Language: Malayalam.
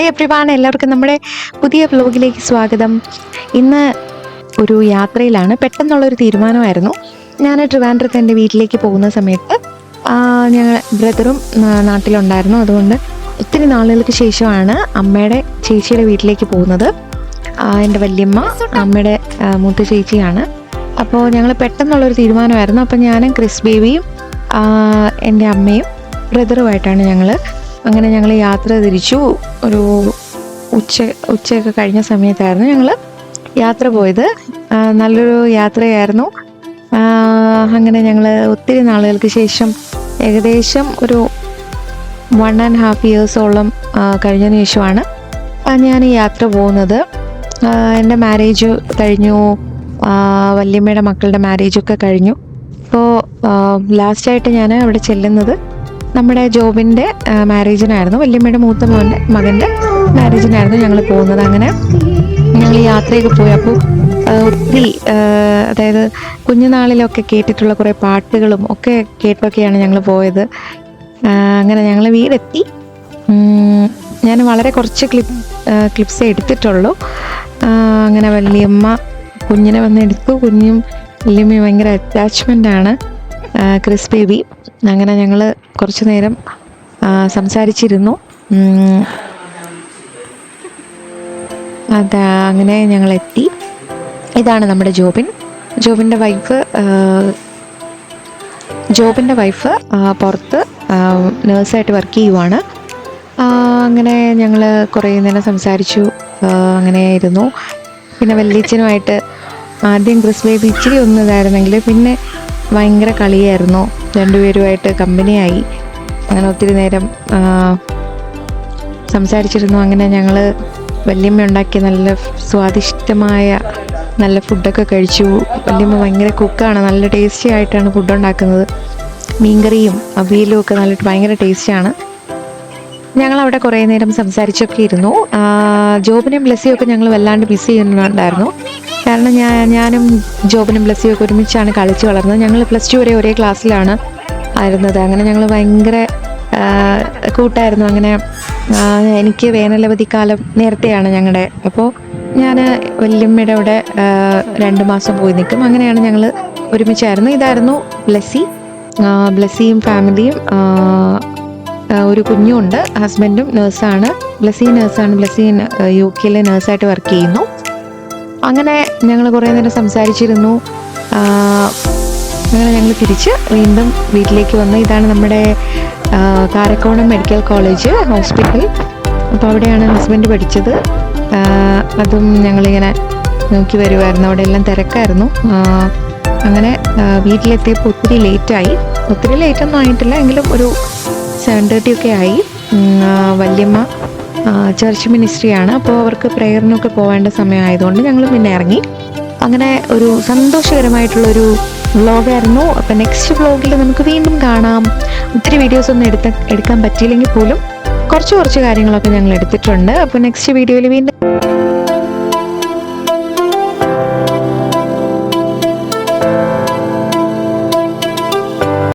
ഹായ് എവ്രിവൺ, എല്ലാവർക്കും നമ്മുടെ പുതിയ വ്ലോഗിലേക്ക് സ്വാഗതം. ഇന്ന് ഒരു യാത്രയിലാണ്. പെട്ടെന്നുള്ളൊരു തീരുമാനമായിരുന്നു. ഞാൻ ട്രിവാൻഡ്രത്ത് എൻ്റെ വീട്ടിലേക്ക് പോകുന്ന സമയത്ത് ഞങ്ങൾ ബ്രദറും നാട്ടിലുണ്ടായിരുന്നു. അതുകൊണ്ട് ഒത്തിരി നാളുകൾക്ക് ശേഷമാണ് അമ്മയുടെ ചേച്ചിയുടെ വീട്ടിലേക്ക് പോകുന്നത്. എൻ്റെ വല്യമ്മ അമ്മയുടെ മൂത്ത ചേച്ചിയാണ്. അപ്പോൾ ഞങ്ങൾ പെട്ടെന്നുള്ളൊരു തീരുമാനമായിരുന്നു. അപ്പോൾ ഞാനും ക്രിസ് ബേബിയും എൻ്റെ അമ്മയും ബ്രദറുമായിട്ടാണ് ഞങ്ങൾ യാത്ര തിരിച്ചു. ഒരു ഉച്ചയൊക്കെ കഴിഞ്ഞ സമയത്തായിരുന്നു ഞങ്ങൾ യാത്ര പോയത്. നല്ലൊരു യാത്രയായിരുന്നു. അങ്ങനെ ഞങ്ങൾ ഒത്തിരി നാളുകൾക്ക് ശേഷം ഏകദേശം ഒരു 1.5 ഇയേഴ്സോളം കഴിഞ്ഞതിന് ശേഷമാണ് ഞാൻ ഈ യാത്ര പോകുന്നത്. എൻ്റെ മാരേജ് കഴിഞ്ഞു, വല്യമ്മയുടെ മക്കളുടെ മാരേജൊക്കെ കഴിഞ്ഞു. അപ്പോൾ ലാസ്റ്റായിട്ട് ഞാൻ അവിടെ ചെല്ലുന്നത് നമ്മുടെ ജോബിൻ്റെ മാരേജിനായിരുന്നു. വല്യമ്മയുടെ മൂത്ത മകൻ്റെ മാരേജിനായിരുന്നു ഞങ്ങൾ പോകുന്നത്. അങ്ങനെ ഞങ്ങൾ യാത്രയൊക്കെ പോയി. അപ്പോൾ ഒത്തിരി അതായത് കുഞ്ഞുനാളിലൊക്കെ കേട്ടിട്ടുള്ള കുറേ പാട്ടുകളും ഒക്കെ കേട്ടൊക്കെയാണ് ഞങ്ങൾ പോയത്. അങ്ങനെ ഞങ്ങൾ വീടെത്തി. ഞാൻ വളരെ കുറച്ച് ക്ലിപ്സേ എടുത്തിട്ടുള്ളൂ. അങ്ങനെ വല്യമ്മ കുഞ്ഞിനെ വന്നെടുത്തു. കുഞ്ഞും വല്യമ്മയും ഭയങ്കര അറ്റാച്ച്മെൻ്റാണ്, ക്രിസ് ബേബി. അങ്ങനെ ഞങ്ങൾ കുറച്ച് നേരം സംസാരിച്ചിരുന്നു. അങ്ങനെ ഞങ്ങളെത്തി. ഇതാണ് നമ്മുടെ ജോബിൻ്റെ വൈഫ് പുറത്ത് നേഴ്സായിട്ട് വർക്ക് ചെയ്യുവാണ്. അങ്ങനെ ഞങ്ങൾ കുറേ നേരം സംസാരിച്ചു, അങ്ങനെ ഇരുന്നു. പിന്നെ വല്യച്ഛനുമായിട്ട് ആദ്യം ക്രിസ് ബേബി ഇച്ചിരി ഒന്നിതായിരുന്നെങ്കിൽ പിന്നെ ഭയങ്കര കളിയായിരുന്നു. രണ്ടുപേരുമായിട്ട് കമ്പനിയായി. അങ്ങനെ ഒത്തിരി നേരം സംസാരിച്ചിരുന്നു. അങ്ങനെ ഞങ്ങൾ വല്യമ്മ ഉണ്ടാക്കിയ നല്ല സ്വാദിഷ്ടമായ നല്ല ഫുഡൊക്കെ കഴിച്ചു. വല്യമ്മ ഭയങ്കര കുക്കാണ്, നല്ല ടേസ്റ്റി ആയിട്ടാണ് ഫുഡ് ഉണ്ടാക്കുന്നത്. മീൻകറിയും അവിയലും ഒക്കെ ഭയങ്കര ടേസ്റ്റിയാണ്. ഞങ്ങളവിടെ കുറേ നേരം സംസാരിച്ചൊക്കെ ഇരുന്നു. ജോബിനെയും ബ്ലെസ്സിയൊക്കെ ഞങ്ങൾ വല്ലാണ്ട് മിസ് ചെയ്യുന്നുണ്ടായിരുന്നു. കാരണം ഞാനും ജോബിനും ബ്ലെസ്സിയൊക്കെ ഒരുമിച്ചാണ് കളിച്ച് വളർന്നത്. ഞങ്ങൾ +2 വരെ ഒരേ ക്ലാസ്സിലാണ് ആയിരുന്നത്. അങ്ങനെ ഞങ്ങൾ ഭയങ്കര കൂട്ടായിരുന്നു. അങ്ങനെ എനിക്ക് വേനലവധിക്കാലം നേരത്തെയാണ് ഞങ്ങളുടെ. അപ്പോൾ ഞാൻ വല്യമ്മയുടെ അവിടെ 2 മാസം പോയി നിൽക്കും. അങ്ങനെയാണ് ഞങ്ങൾ ഒരുമിച്ചായിരുന്നു. ഇതായിരുന്നു ബ്ലെസ്സിയും ഫാമിലിയും. ഒരു കുഞ്ഞുണ്ട്. ഹസ്ബൻഡും നേഴ്സാണ്. ബ്ലെസ്സി UK നേഴ്സായിട്ട് വർക്ക് ചെയ്യുന്നു. അങ്ങനെ ഞങ്ങൾ കുറേ നേരം സംസാരിച്ചിരുന്നു. അങ്ങനെ ഞങ്ങൾ തിരിച്ച് വീണ്ടും വീട്ടിലേക്ക് വന്നു. ഇതാണ് നമ്മുടെ കാരക്കോണം മെഡിക്കൽ കോളേജ് ഹോസ്പിറ്റൽ. അപ്പോൾ അവിടെയാണ് ഹസ്ബൻഡ് പഠിച്ചത്. അതും ഞങ്ങളിങ്ങനെ നോക്കി വരുമായിരുന്നു. അവിടെ എല്ലാം തിരക്കായിരുന്നു. അങ്ങനെ വീട്ടിലെത്തിയപ്പോൾ ഒത്തിരി ലേറ്റൊന്നും ആയിട്ടില്ല, എങ്കിലും ഒരു 7:30 ഒക്കെ ആയി. വല്യമ്മ ചർച്ച് മിനിസ്ട്രിയാണ്. അപ്പോൾ അവർക്ക് പ്രേയറിനൊക്കെ പോവേണ്ട സമയമായതുകൊണ്ട് ഞങ്ങൾ പിന്നെ ഇറങ്ങി. അങ്ങനെ ഒരു സന്തോഷകരമായിട്ടുള്ളൊരു വ്ളോഗായിരുന്നു. അപ്പോൾ നെക്സ്റ്റ് വ്ളോഗിൽ നമുക്ക് വീണ്ടും കാണാം. ഒത്തിരി വീഡിയോസ് ഒന്നും എടുക്കാൻ പറ്റിയില്ലെങ്കിൽ പോലും കുറച്ച് കാര്യങ്ങളൊക്കെ ഞങ്ങൾ എടുത്തിട്ടുണ്ട്. അപ്പോൾ നെക്സ്റ്റ് വീഡിയോയിൽ വീണ്ടും